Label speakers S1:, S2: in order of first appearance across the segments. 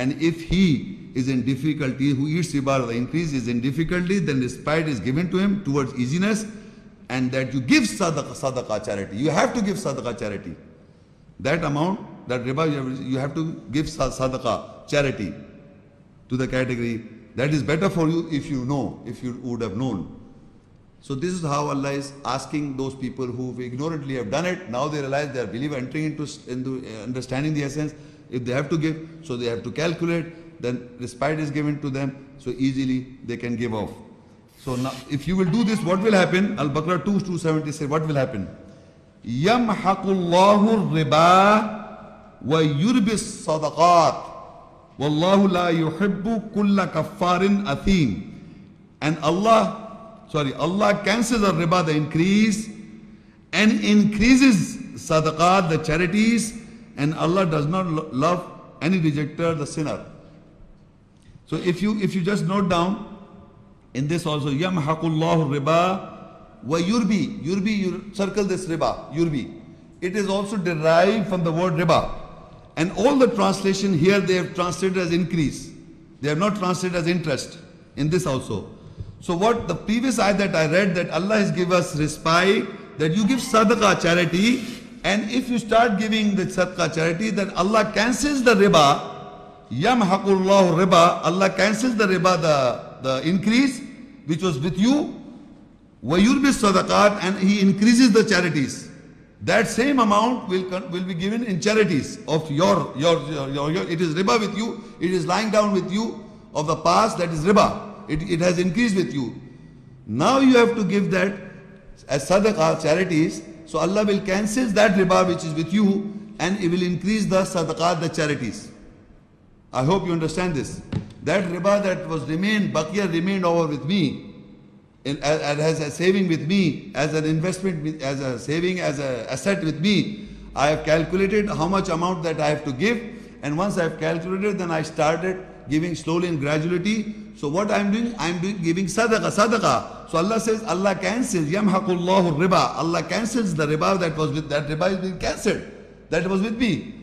S1: And if he is in difficulty, who eats riba, the increase is in difficulty, then respite is given to him towards easiness, and that you give sadaqah charity. You have to give sadaqah charity. That amount, that riba, you have to give sadaqah charity to the category. That is better for you if you know, if you would have known. So this is how Allah is asking those people who ignorantly have done it. Now they realize they are believer, entering into understanding the essence. If they have to give, so they have to calculate, then respite is given to them, so easily they can give off. So now, if you will do this, what will happen? Al-Baqarah 2:270 says, what will happen? يَمْحَقُ اللَّهُ الرِّبَا وَيُرْبِي الصَّدَقَاتِ وَاللَّهُ لَا يُحِبُّ كُلَّ كَفَّارٍ أَثِيمٍ. And Allah cancels the riba, the increase, and increases sadaqat, the charities, and Allah does not love any rejecter, the sinner. So if you just note down in this also, yamhaqullahu riba wa yurbi. Yurbi, you circle this riba, yurbi. It is also derived from the word riba. And all the translation here they have translated as increase. They have not translated as interest in this also. So what the previous ayat that I read, that Allah has given us respite, that you give sadaqah charity, and if you start giving the sadaqah charity, then Allah cancels the riba. Yamhaqullahu riba, Allah cancels the riba, the increase which was with you. Wayurbi sadaqat, and He increases the charities. That same amount will be given in charities of your it is riba with you, it is lying down with you of the past, that is riba. It has increased with you. Now you have to give that as sadaqah, charities. So Allah will cancel that riba which is with you, and it will increase the sadaqah, the charities. I hope you understand this. That riba that was baqiyah remained over with me, as a saving with me, as an investment, as a saving, as an asset with me. I have calculated how much amount that I have to give, and once I have calculated, then I started giving slowly and gradually. So what I am doing, giving sadaqah. So Allah says, Allah cancels, yamhaqullahu riba. Allah cancels the riba that was with, that riba is being cancelled. That was with me.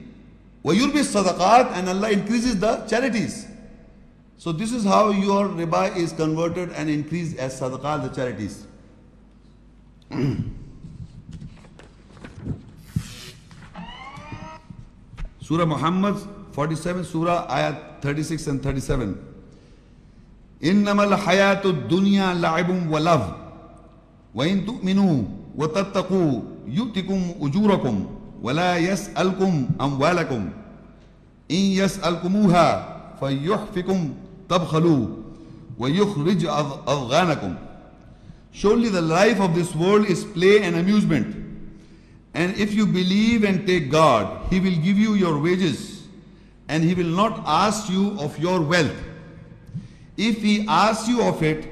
S1: Wayurbi sadaqat, and Allah increases the charities. So this is how your riba is converted and increased as sadaqah, the charities. Surah Mohammad 47, Surah Ayat 36 and 37. إنما الحياة الدنيا لعب ولهو وإن تؤمنوا وتتقوا يؤتكم أجوركم ولا يسألكم أموالكم إن يسألكموها فيحفكم تبخلوا ويخرج أضغانكم. Surely the life of this world is play and amusement. And if you believe and take God, He will give you your wages, and He will not ask you of your wealth. If He asks you of it,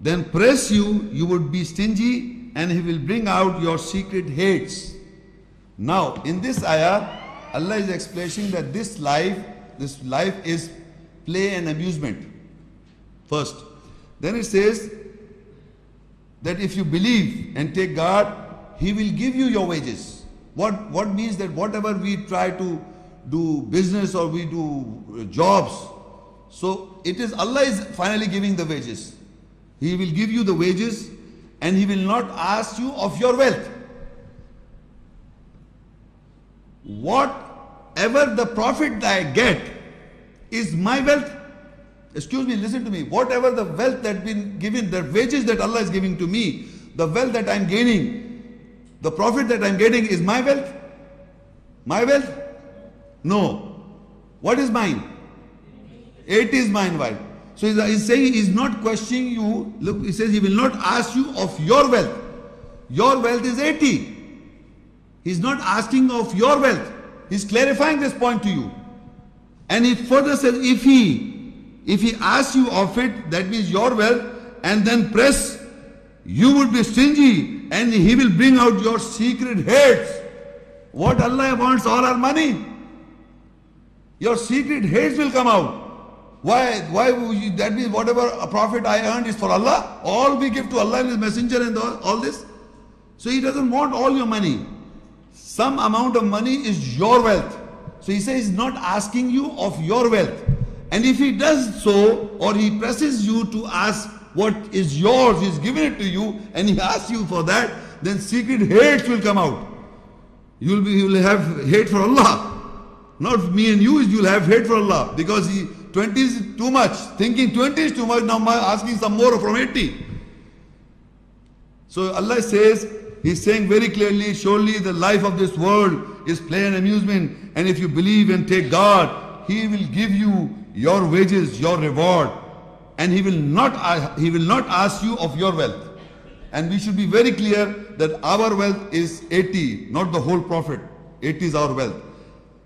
S1: then press you, you would be stingy, and He will bring out your secret hates. Now, in this ayah, Allah is explaining that this life is play and amusement. First. Then it says that if you believe and take God, He will give you your wages. What means that whatever we try to do business or we do jobs, so it is Allah is finally giving the wages. He will give you the wages, and He will not ask you of your wealth. Whatever the profit that I get is my wealth. Excuse me, listen to me. Whatever the wealth that been given, the wages that Allah is giving to me, the wealth that I am gaining, the profit that I am getting is my wealth? My wealth? No. What is mine? It is mine, wife. So he's saying he's not questioning you. Look, he says He will not ask you of your wealth. Your wealth is 80. He's not asking of your wealth. He's clarifying this point to you. And he further says, if he asks you of it, that means your wealth, and then press, you will be stingy, and He will bring out your secret hates. What Allah wants, all our money. Your secret hates will come out. Why that means whatever a profit I earned is for Allah. All we give to Allah and His Messenger and all this. So He doesn't want all your money. Some amount of money is your wealth. So he says he's not asking you of your wealth. And if he does so, or he presses you to ask what is yours, he's given it to you, and he asks you for that, then secret hates will come out. You will have hate for Allah. Not me and you, you'll have hate for Allah. Because 20 is too much. Thinking 20 is too much, now asking some more from 80. So Allah says, He's saying very clearly, surely the life of this world is play and amusement. And if you believe and take God, He will give you your wages, your reward. And He will not ask you of your wealth. And we should be very clear that our wealth is 80, not the whole profit. 80 is our wealth.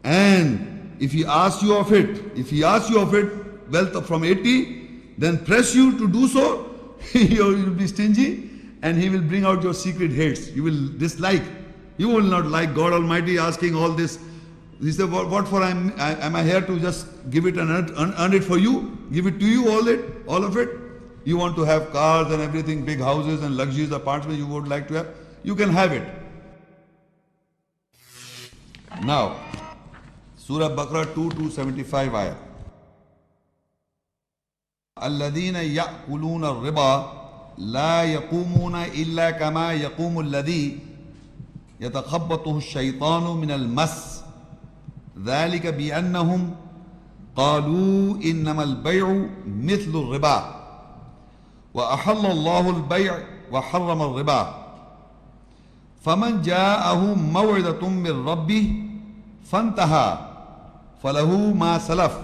S1: And if He asks you of it, wealth from 80, then press you to do so, you will be stingy, and He will bring out your secret hates. You will dislike. You will not like God Almighty asking all this. He said, what for am I here to just give it and earn it for you? Give it to you, all of it? You want to have cars and everything, big houses and luxurious apartments you would like to have? You can have it. Now, Surah Baqarah 275 ayah. الذين يأكلون الربا لا يقومون إلا كما يقوم الذي يتخبطه الشيطان من المس ذلك بأنهم قالوا إنما البيع مثل الربا وأحل الله البيع وحرم الربا فمن جاءه موعظة من ربه فانتهى فله ما سلف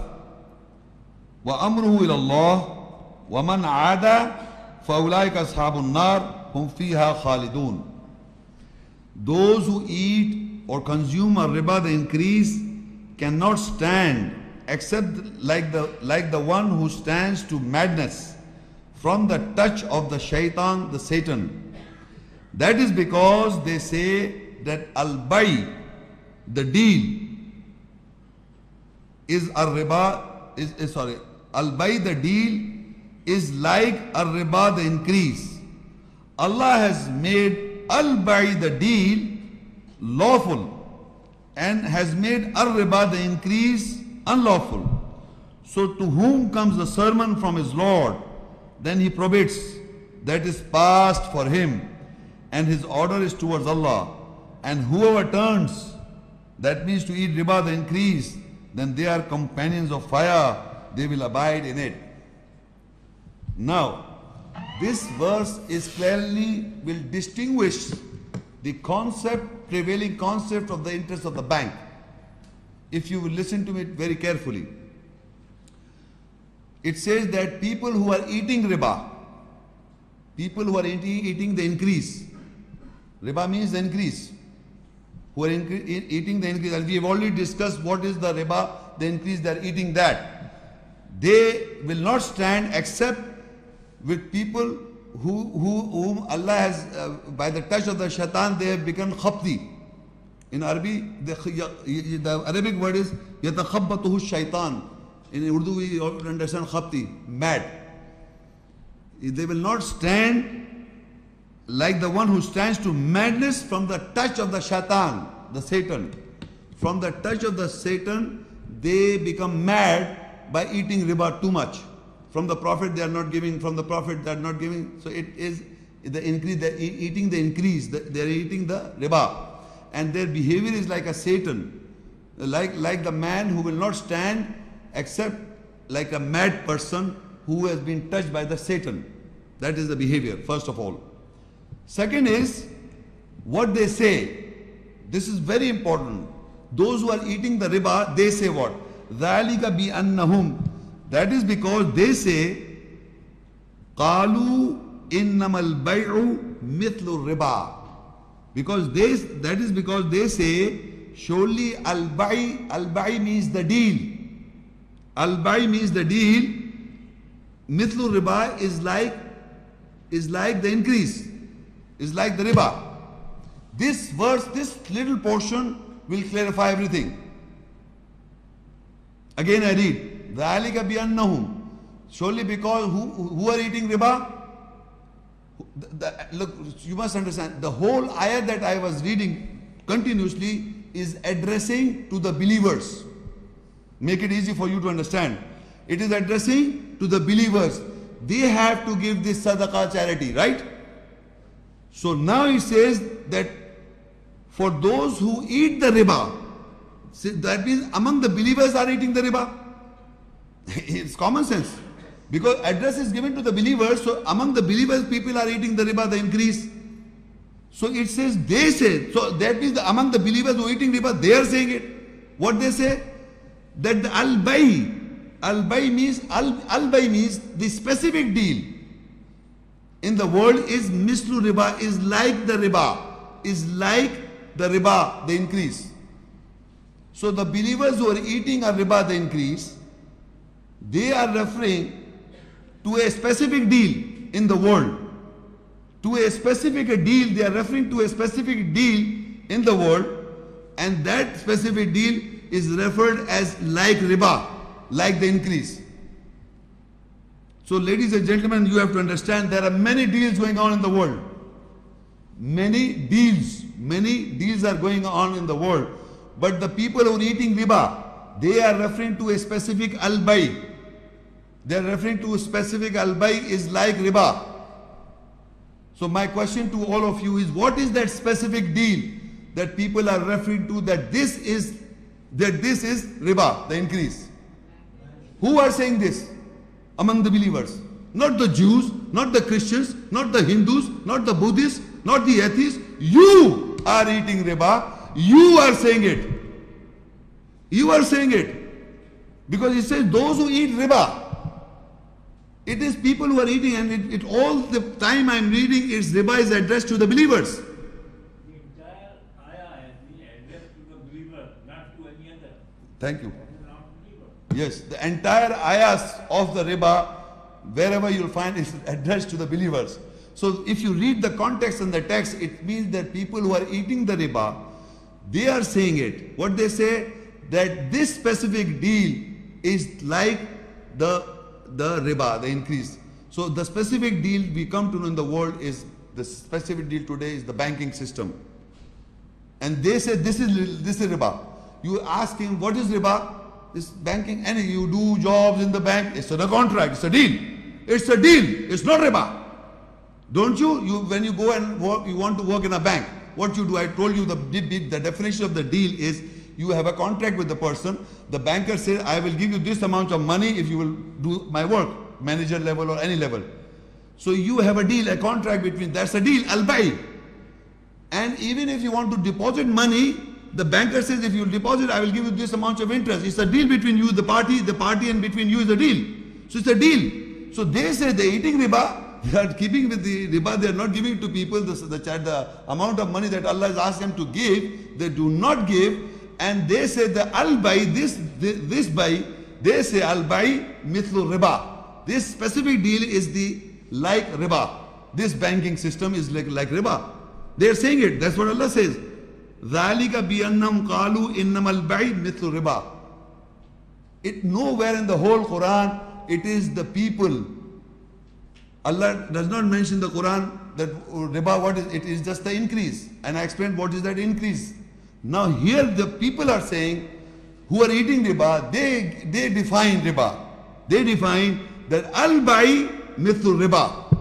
S1: وأمره إلى الله ومن عاد فأولئك أصحاب النار هم فيها خالدون. Those who eat or consume a riba, the increase, cannot stand except like the one who stands to madness from the touch of the shaitan, the Satan. That is because they say that al-bay, the deal, is a riba, al-bay, the deal, is like a riba, the increase. Allah has made al-bay, the deal, lawful, and has made al-riba, the increase, unlawful. So to whom comes the sermon from his Lord, then he probates, that is past for him, and his order is towards Allah. And whoever turns, that means to eat riba, the increase, then they are companions of fire, they will abide in it. Now, this verse is clearly will distinguish the prevailing concept of the interest of the bank. If you will listen to it very carefully. It says that people who are eating riba, people who are eating the increase, riba means the increase, who are eating the increase, and we have already discussed what is the riba, the increase, they are eating that. They will not stand except with people whom Allah has, by the touch of the shaitan, they have become khabti. In Arabic, the Arabic word is yatakhabbatuhu shaitan. In Urdu, we understand khabti, mad. They will not stand like the one who stands to madness from the touch of the shaitan, the Satan. From the touch of the Satan, they become mad by eating riba too much. From the Prophet they are not giving, from the Prophet they are not giving. So it is the increase, they are eating the increase, they are eating the riba. And their behavior is like a Satan, like the man who will not stand except like a mad person who has been touched by the Satan. That is the behavior, first of all. Second is what they say. This is very important. Those who are eating the riba, they say what? ذَلِكَ بِأَنَّهُمْ. That is because they say, قَالُوا إِنَّمَا الْبَيْعُ مِثْلُ الرِّبَا. That is because they say, surely al-bay means the deal. Al-bay means the deal. Mithlu riba is like the increase, is like the riba. This verse, this little portion will clarify everything. Again I read, ذَلِكَ بِأَنَّهُمْ. Surely because who are eating riba? Look, you must understand, the whole ayah that I was reading continuously is addressing to the believers. Make it easy for you to understand. It is addressing to the believers. They have to give this sadaqah charity, right? So now it says that for those who eat the riba, that means among the believers are eating the riba. It's common sense. Because address is given to the believers, so among the believers people are eating the riba, the increase. So it says, they say, so that means among the believers who are eating riba, they are saying it. What they say? That the al-bay means the specific deal in the world is mislu riba, is like the riba, the increase. So the believers who are eating a riba, the increase, they are referring to a specific deal in the world. To a specific deal, they are referring to a specific deal in the world, and that specific deal is referred as like riba, like the increase. So ladies and gentlemen, you have to understand there are many deals going on in the world. Many deals are going on in the world. But the people who are eating riba, they are referring to a specific al-bay. They are referring to a specific al-bay is like riba. So my question to all of you is, what is that specific deal that people are referring to, that this is riba, the increase? Who are saying this among the believers? Not the Jews, not the Christians, not the Hindus, not the Buddhists, not the atheists. You are eating riba. You are saying it. You are saying it. Because it says those who eat riba. It is people who are eating, and it all the time I am reading, its riba is addressed to the believers.
S2: The entire ayah has been addressed to the believer, not to any other.
S1: Thank you.
S2: Not believer.
S1: Yes, the entire ayahs of the riba, wherever you'll find, is addressed to the believers. So if you read the context and the text, it means that people who are eating the riba, they are saying it. What they say, that this specific deal is like the riba, the increase. So the specific deal we come to know in the world is, the specific deal today is the banking system. And they say this is riba. You ask him, what is riba? This banking, and you do jobs in the bank, it's a contract, it's a deal. It's a deal, it's not riba. Don't you? When you go and work, you want to work in a bank, what you do, I told you the definition of the deal is, you have a contract with the person. The banker says, I will give you this amount of money if you will do my work, manager level or any level. So you have a deal, a contract between, that's a deal, al-bay. And even if you want to deposit money, the banker says, if you deposit, I will give you this amount of interest. It's a deal between you, the party and between you is a deal. So it's a deal. So they say they're eating riba, they are keeping with the riba, they are not giving to people the amount of money that Allah has asked them to give, they do not give. And they say the al-bay, this bay, they say al-bay mithlu riba. This specific deal is the like riba. This banking system is like riba. They are saying it. That's what Allah says. ذَلِكَ بِأَنَّهُمْ قَالُوا إِنَّمَا الْبَيْعُ مِثْلُ riba. It nowhere in the whole Quran it is the people. Allah does not mention in the Quran that riba, what is it? It is just the increase. And I explained what is that increase. Now here the people are saying, who are eating riba, they define riba. They define that al-bay mithlu riba.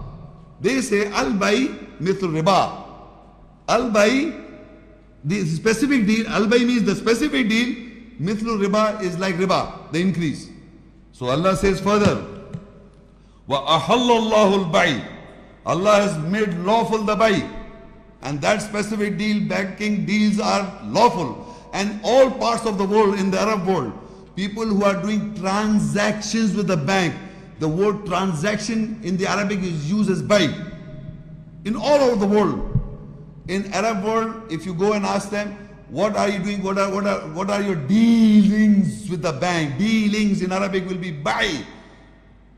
S1: They say al-bay mithlu riba. Al-bay, the specific deal, al-bay means the specific deal, mithlu riba is like riba, the increase. So Allah says further, وَأَحَلَّ اللَّهُ الْبَيْعَ. Allah has made lawful the bay. And that specific deal, banking deals are lawful. And all parts of the world, in the Arab world, people who are doing transactions with the bank, the word transaction in the Arabic is used as bay. In all over the world. In Arab world, if you go and ask them, what are you doing? What are your dealings with the bank? Dealings in Arabic will be bay.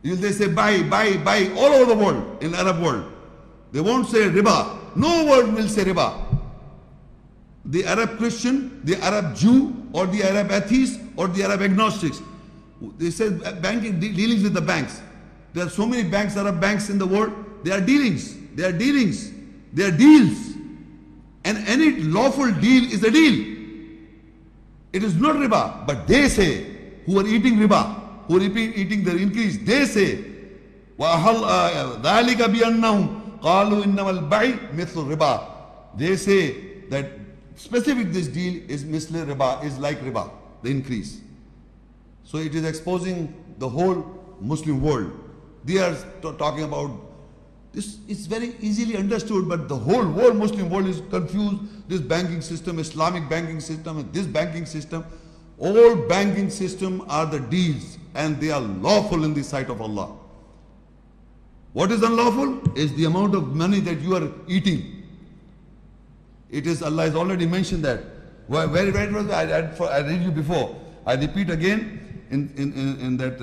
S1: They say bay, all over the world, in Arab world. They won't say riba. No word will say riba. The Arab Christian, the Arab Jew, or the Arab atheist, or the Arab agnostics, they say banking dealings with the banks. There are so many banks, Arab banks in the world. They are dealings. They are dealings. They are deals. And any lawful deal is a deal. It is not riba, but they say, who are eating riba, who are eating the increase, they say, ذَلِكَ بِأَنَّهُمْ قَالُوا إِنَّمَا الْبَيْعُ مِثْلُ الرِّبَا. They say that specific this deal is misle riba, is like riba, the increase. So it is exposing the whole Muslim world. They are talking about this. It's very easily understood, but the whole Muslim world is confused. This banking system, Islamic banking system, and this banking system, all banking system are the deals, and they are lawful in the sight of Allah. What is unlawful is the amount of money that you are eating. It is, Allah has already mentioned that. Where was I read you before. I repeat again in that.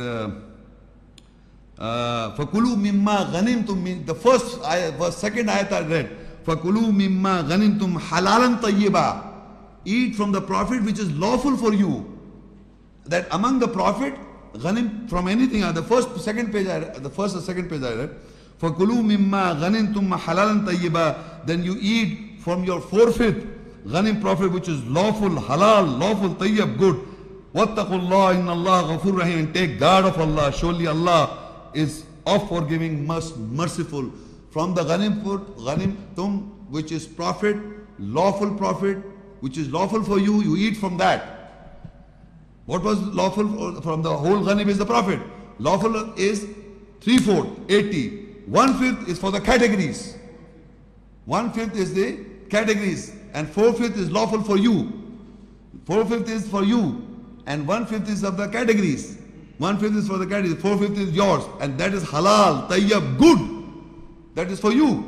S1: فَكُلُوا مِمَّا غَنِمْتُمْ, the second ayat I read. فَكُلُوا مِمَّا غَنِمْتُمْ حَلَالًا طَيِّبًا. Eat from the profit which is lawful for you. That among the profit, ghanim from anything. The first or second page I read. فَكُلُوا مِمَّا غَنِمْتُمْ حَلَالًا طَيِّبًا. Then you eat from your forfeit, ghanim profit which is lawful, halal, lawful, tayyib, good. وَاتَّقُوا اللَّهَ إِنَّ اللَّهَ غَفُورٌ رَحِيمٌ. And take guard of Allah. Surely Allah is of forgiving, most merciful. From the ghanimtum, which is profit, which is lawful for you, you eat from that. What was lawful from the whole ghanim is the profit. Lawful is 3/4, 80. 1/5 is for the categories. 1/5 is the categories, and 4/5 is lawful for you. 4/5 is for you, and 1/5 is of the categories. 1/5 is for the categories, 4/5 is yours, and that is halal, tayyib, good. That is for you.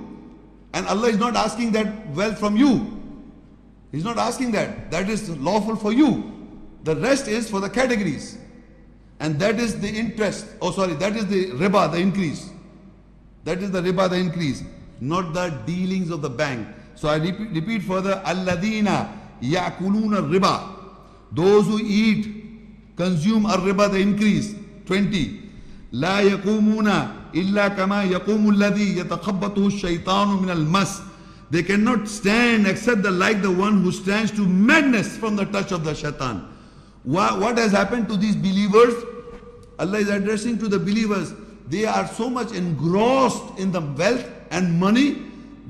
S1: And Allah is not asking that wealth from you. He's not asking that. That is lawful for you. The rest is for the categories. And that is the interest. That is the riba, the increase. That is the riba, the increase. Not the dealings of the bank. So I repeat further. Alladina ya'kuluna riba. Those who eat, consume riba, the increase. 20. La yaqumuna illa kama yaqumu alladhi yatakhabbathu ash-shaytanu min al-mas. They cannot stand except like the one who stands to madness from the touch of the shaitan. What has happened to these believers? Allah is addressing to the believers. They are so much engrossed in the wealth and money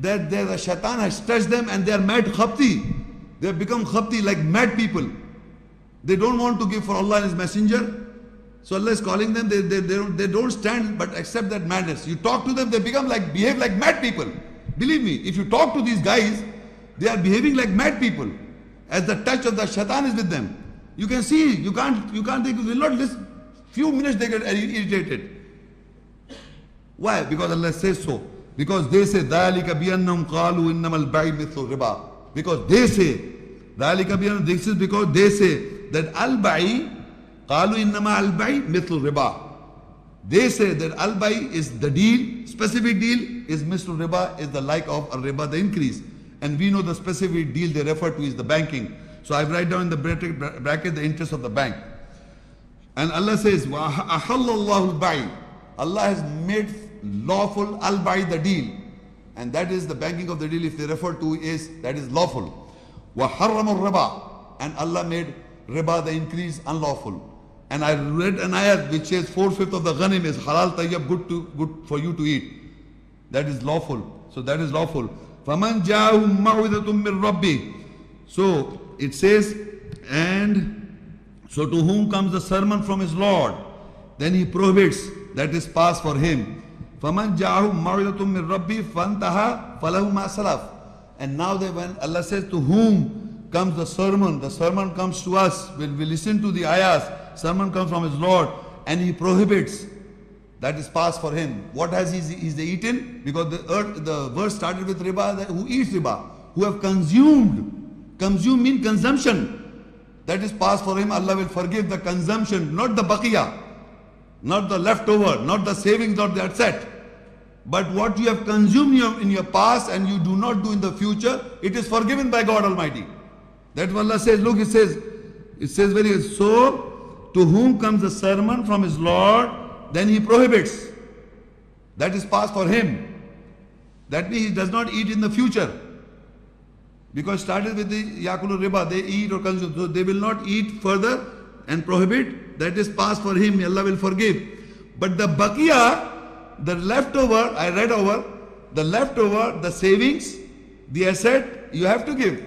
S1: that the shaitan has touched them, and they are mad khabti. They have become khabti, like mad people. They don't want to give for Allah and His Messenger. So Allah is calling them. They don't stand but accept that madness. You talk to them, they behave like mad people. Believe me, if you talk to these guys, they are behaving like mad people, as the touch of the shaitan is with them. You can see, you can't, they will not listen. Few minutes they get irritated. Why? Because Allah says so. Because they say, ذَلِكَ بِأَنَّهُمْ قَالُوا إِنَّمَا الْبَيْعُ مِثْلُ الرِّبَا. Because they say, ذَلِكَ بِأَنَّهُمْ, this is because they say that al-bai, قَالُوا إِنَّمَا الْبَيْعُ مِثْلُ الرِّبَا. They say that al-bai is the deal, specific deal is mislu riba, is the like of a riba, the increase. And we know the specific deal they refer to is the banking. So I write down in the bracket the interest of the bank. And Allah says, وَأَحَلَّ اللَّهُ الْبَيْعَ. Allah has made lawful al-bai, the deal. And that is the banking of the deal, if they refer to that is lawful. وَحَرَّمَ الرِّبَا. And Allah made riba, the increase, unlawful. And I read an ayat which says 4/5 of the ghanim is halal tayyib, good for you to eat. That is lawful. So that is lawful. فَمَنْ جَاءَهُ مَوْعِظَةٌ مِّن رَبِّهِ. So it says, and so to whom comes the sermon from his Lord, then he prohibits, that is passed for him. فَمَنْ جَاءَهُ مَوْعِظَةٌ مِّن رَبِّهِ فَانْتَهَا فَلَهُ مَا سَلَفَ. And now when Allah says to whom comes the sermon comes to us. When we listen to the ayahs, sermon comes from his Lord, and he prohibits. That is passed for him. What has he eaten? Because the verse started with riba, who eats riba, who have consumed. Consume means consumption. That is passed for him. Allah will forgive the consumption, not the baqiya, not the leftover, not the savings, not the asset. But what you have consumed in your past and you do not do in the future, it is forgiven by God Almighty. That's what Allah says. Look, it says very so. To whom comes the sermon from his Lord, then he prohibits. That is passed for him. That means he does not eat in the future. Because started with the yakulu riba, they eat or consume. So they will not eat further and prohibit. That is past for him, Allah will forgive. But the baqiya, the leftover, I read over, the leftover, the savings, the asset, you have to give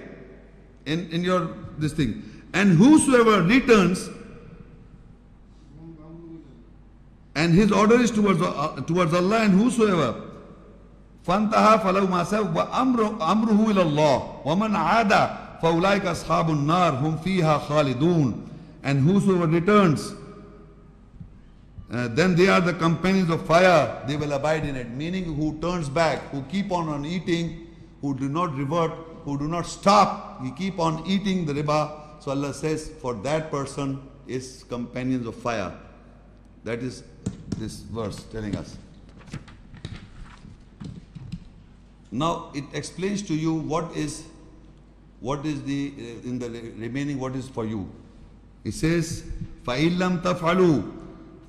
S1: in your this thing. And whosoever returns, and his order is towards Allah, and whosoever فَانْتَهَا فَلَوْ مَا سَوْ وَأَمْرُهُ إِلَى اللَّهِ وَمَنْ عَادَ فَأُولَٰئِكَ أَصْحَابُ النَّارِ هُمْ فِيهَا خَالِدُونَ. And whosoever returns, then they are the companions of fire, they will abide in it. Meaning who turns back, who keep on eating, who do not revert, who do not stop, he keep on eating the riba. So Allah says, for that person is companions of fire. That is this verse telling us. Now it explains to you what is the in the remaining, what is for you. It says, فَإِن لَمْ تَفْعَلُوا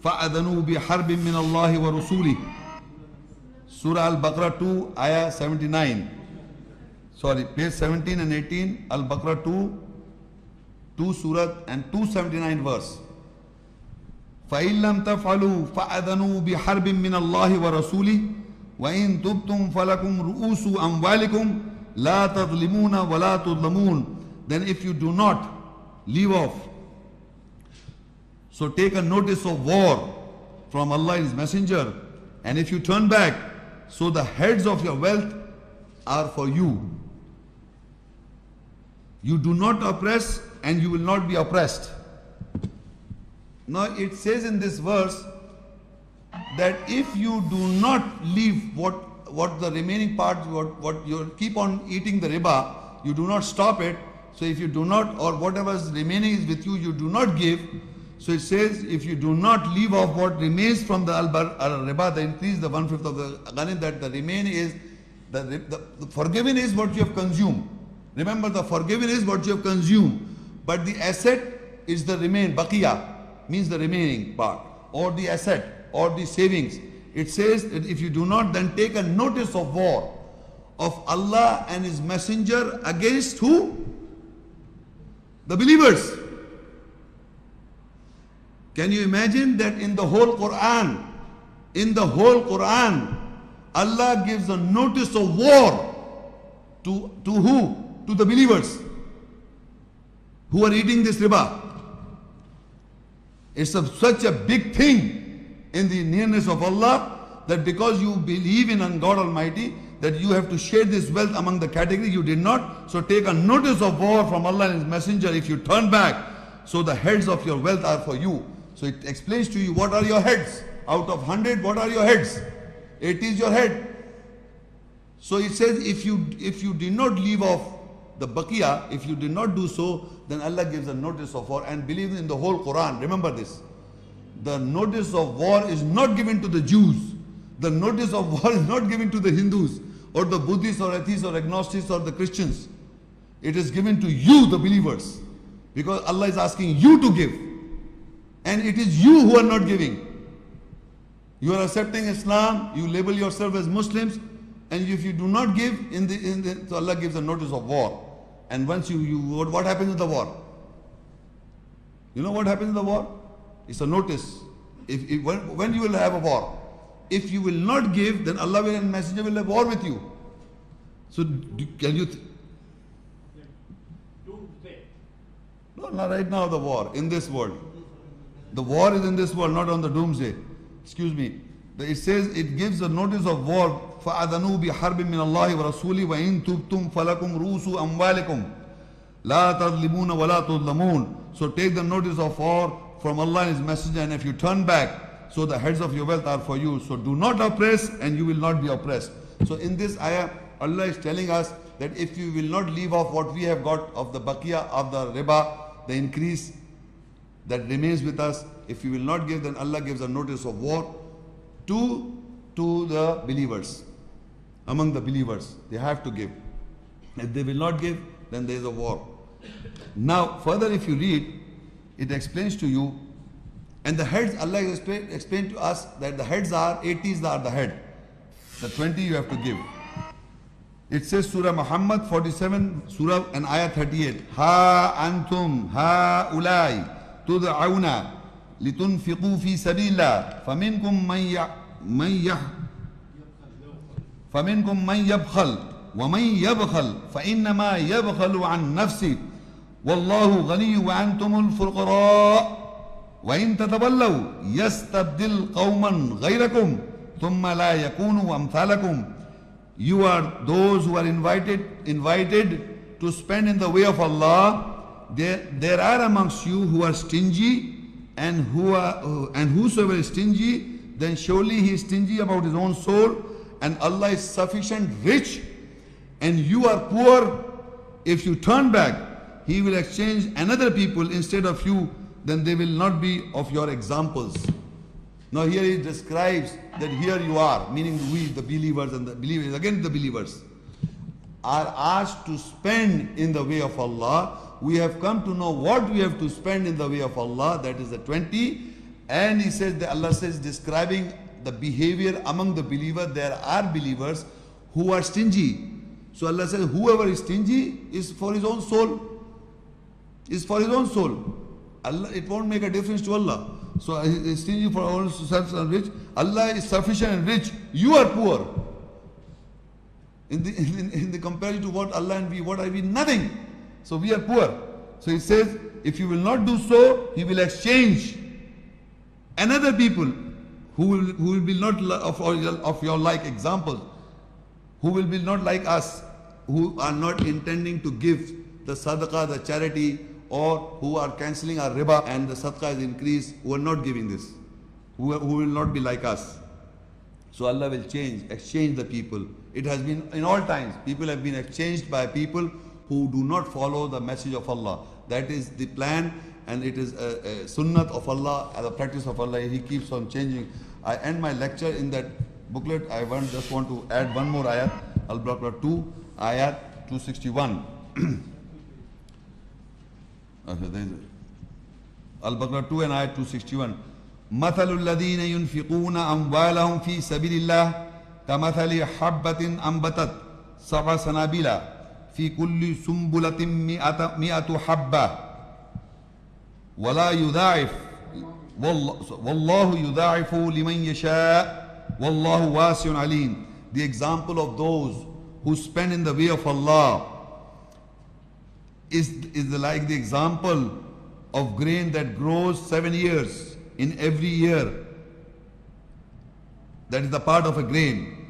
S1: فَأَذَنُوا بِحَرْبٍ مِّنَ اللَّهِ وَرُسُولِهِ. Surah Al-Baqarah 2, Ayah 79. Sorry, page 17 and 18, Al-Baqarah 2 Surah and 279 verse. فَإِن لَمْ تَفْعَلُوا فَأَذَنُوا بِحَرْبٍ مِّنَ اللَّهِ وَرَسُولِهِ وَإِن تُبْتُمْ فَلَكُمْ رُؤُوسُ أَمْوَالِكُمْ لَا تَظْلِمُونَ وَلَا تُظْلَمُونَ. Then if you do not leave off, so take a notice of war from Allah and His Messenger, and if you turn back, so the heads of your wealth are for you. You do not oppress and you will not be oppressed. Now it says in this verse that if you do not leave what the remaining part, what you keep on eating the riba, you do not stop it. So if you do not, or whatever is remaining is with you, you do not give. So it says, if you do not leave off what remains from the riba, the increase, the 1/5 of the ghanim, that the remaining is, the forgiven is what you have consumed. Remember, the forgiven is what you have consumed. But the asset is the remain, baqiya, means the remaining part, or the asset, or the savings. It says that if you do not, then take a notice of war of Allah and His Messenger against who? The believers. Can you imagine that in the whole Quran, Allah gives a notice of war to who? To the believers who are eating this riba. It's such a big thing in the nearness of Allah that because you believe in God Almighty, that you have to share this wealth among the category. You did not. So take a notice of war from Allah and His Messenger if you turn back. So the heads of your wealth are for you. So it explains to you what are your heads. Out of 100, what are your heads? 80 is your head. So it says if you did not leave off the baqiya, if you did not do so, then Allah gives a notice of war. And believe in the whole Quran. Remember this. The notice of war is not given to the Jews. The notice of war is not given to the Hindus or the Buddhists or atheists or agnostics or the Christians. It is given to you, the believers. Because Allah is asking you to give. And it is you who are not giving. You are accepting Islam, you label yourself as Muslims, and if you do not give, so Allah gives a notice of war. And once what happens in the war? You know what happens in the war? It's a notice. When you will have a war, if you will not give, then Allah will and Messenger will have war with you. So can you? No, not right now. The war in this world. The war is in this world, not on the doomsday. Excuse me. It says it gives a notice of war. فَأَذَنُوا بِحَرْبٍ مِّنَ اللَّهِ وَرَسُولِهِ وَإِن تُبْتُمْ فَلَكُمْ رُؤُوسُ أَمْوَالِكُمْ لَا تَظْلِمُونَ وَلَا تُظْلَمُونَ. So take the notice of war from Allah and His Messenger, and if you turn back, so the heads of your wealth are for you. So do not oppress, and you will not be oppressed. So in this ayah, Allah is telling us that if you will not leave off what we have got of the baqiya, of the riba, the increase that remains with us, if you will not give, then Allah gives a notice of war to the believers. Among the believers, they have to give. If they will not give, then there is a war. Now, further if you read, it explains to you, and the heads, Allah explained to us that the heads are, 80s are the head. The 20 you have to give. It says Surah Muhammad 47, Surah and Ayah 38. Ha antum ha ulai tud'auna litunfiqu fi sabilillah faminkum man yabkhal wa man yabkhal fa innama yabkhalu an nafsi wallahu ghani wa antumul fuqara wa in tatawallaw yastabdil qauman ghayrakum thumma la yakunu amthalakum. You are those who are invited to spend in the way of Allah. There are amongst you who are stingy, and whosoever is stingy, then surely he is stingy about his own soul, and Allah is sufficient rich, and you are poor. If you turn back, He will exchange another people instead of you, then they will not be of your examples. Now here he describes that here you are, meaning we, the believers, and the believers, again the believers, are asked to spend in the way of Allah. We have come to know what we have to spend in the way of Allah, that is the 20. And he says, that Allah says, describing the behavior among the believers, there are believers who are stingy. So Allah says, whoever is stingy is for his own soul. Is for his own soul. Allah, it won't make a difference to Allah. So he is stingy for our own selves and rich. Allah is sufficient and rich. You are poor. In the comparison to what Allah and we, what are we? Nothing. So we are poor. So he says, if you will not do so, He will exchange another people who will be not of your like examples, who will be not like us, who are not intending to give the sadaqah, the charity, or who are cancelling our riba and the sadaqah is increased, who are not giving this, who will not be like us. So Allah will exchange the people. It has been in all times. People have been exchanged by people who do not follow the message of Allah. That is the plan, and it is a sunnat of Allah, the practice of Allah. He keeps on changing. I end my lecture in that booklet. I just want to add one more ayat, Al-Baqara 2, ayat 261. Al-Baqara 2 and ayat 261. مثل الذين ينفقون أموالهم في سبيل الله كمثل حبة أنبتت سبع سنابل في كل سنبلة مئة حبة ولا يضاعف والله يضاعف لمن يشاء والله واسع عليم. The example of those who spend in the way of Allah is like the example of grain that grows 7 years in every year. That is the part of a grain,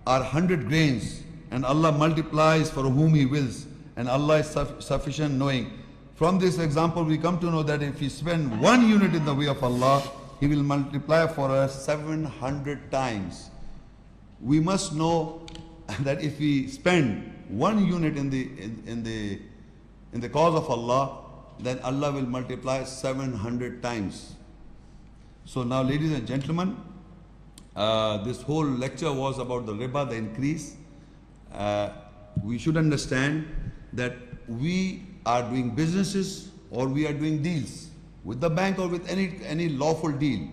S1: or 100 grains, and Allah multiplies for whom He wills, and Allah is sufficient knowing. From this example we come to know that if we spend 1 unit in the way of Allah, He will multiply for us 700 times. We must know that if we spend 1 unit in the cause of Allah, then Allah will multiply 700 times. So now, ladies and gentlemen, this whole lecture was about the riba, the increase. We should understand that we are doing businesses or we are doing deals with the bank or with any lawful deal.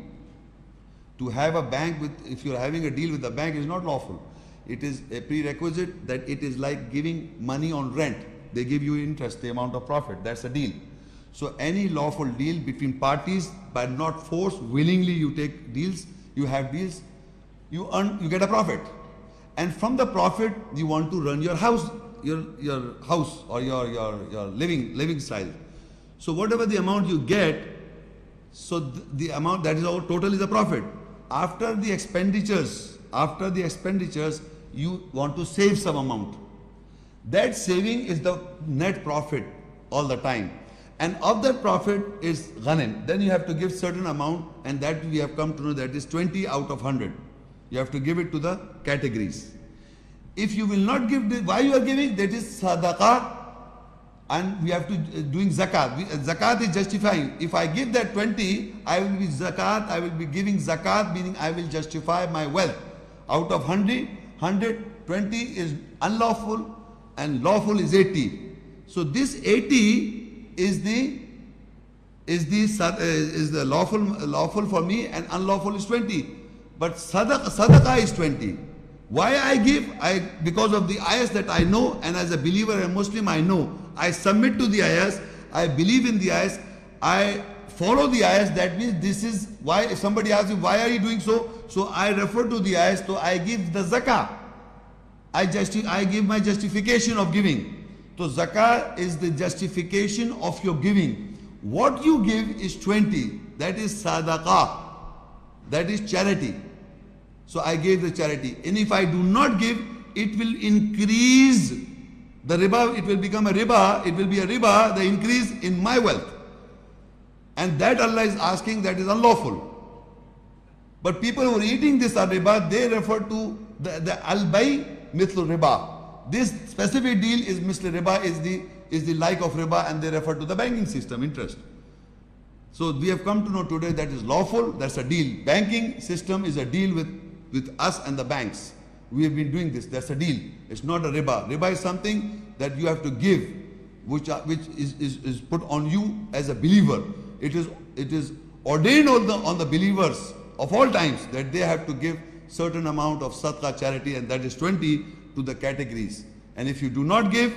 S1: To have a bank if you are having a deal with the bank is not lawful. It is a prerequisite that it is like giving money on rent. They give you interest, the amount of profit. That's a deal. So any lawful deal between parties, by not force, willingly you take deals, you have deals, you get a profit. And from the profit, you want to run your house, your house or your living style. So whatever the amount you get, so the amount, that is our total is a profit. After the expenditures, you want to save some amount. That saving is the net profit all the time. And of that profit is ghanim. Then you have to give certain amount, and that we have come to know that is 20 out of 100. You have to give it to the categories. If you will not give, why you are giving? That is sadaqah, and we have to doing zakat. Zakat is justifying. If I give that 20, I will be zakat. I will be giving zakat, meaning I will justify my wealth. Out of 100, 20 is unlawful, and lawful is 80. So this 80 is the lawful for me, and unlawful is 20. But sadaqah is 20. Why I give? Because of the ayahs that I know, and as a believer and Muslim I know. I submit to the ayahs, I believe in the ayahs, I follow the ayahs. That means this is why. If somebody asks me, why are you doing so? So I refer to the ayahs, so I give the zakah. I give my justification of giving. So zakah is the justification of your giving. What you give is 20. That is sadaqah. That is charity. So I gave the charity. And if I do not give, it will increase the riba. It will become a riba. It will be a riba, the increase in my wealth. And that Allah is asking, that is unlawful. But people who are eating this riba, they refer to the al-bay mithlu riba. This specific deal is mithlu riba, is the like of riba, and they refer to the banking system, interest. So we have come to know today that is lawful, that's a deal. Banking system is a deal with us and the banks. We have been doing this, that's a deal. It's not a riba. Riba is something that you have to give, which is put on you as a believer. It is ordained on the believers of all times that they have to give certain amount of sadaqah, charity, and that is 20 to the categories. And if you do not give,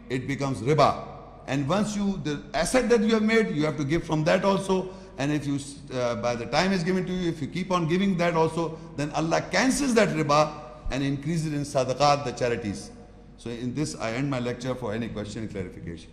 S1: it becomes riba. And once the asset that you have made, you have to give from that also. And if you, by the time is given to you, if you keep on giving that also, then Allah cancels that riba and increases in sadaqat, the charities. So in this, I end my lecture. For any question and clarification.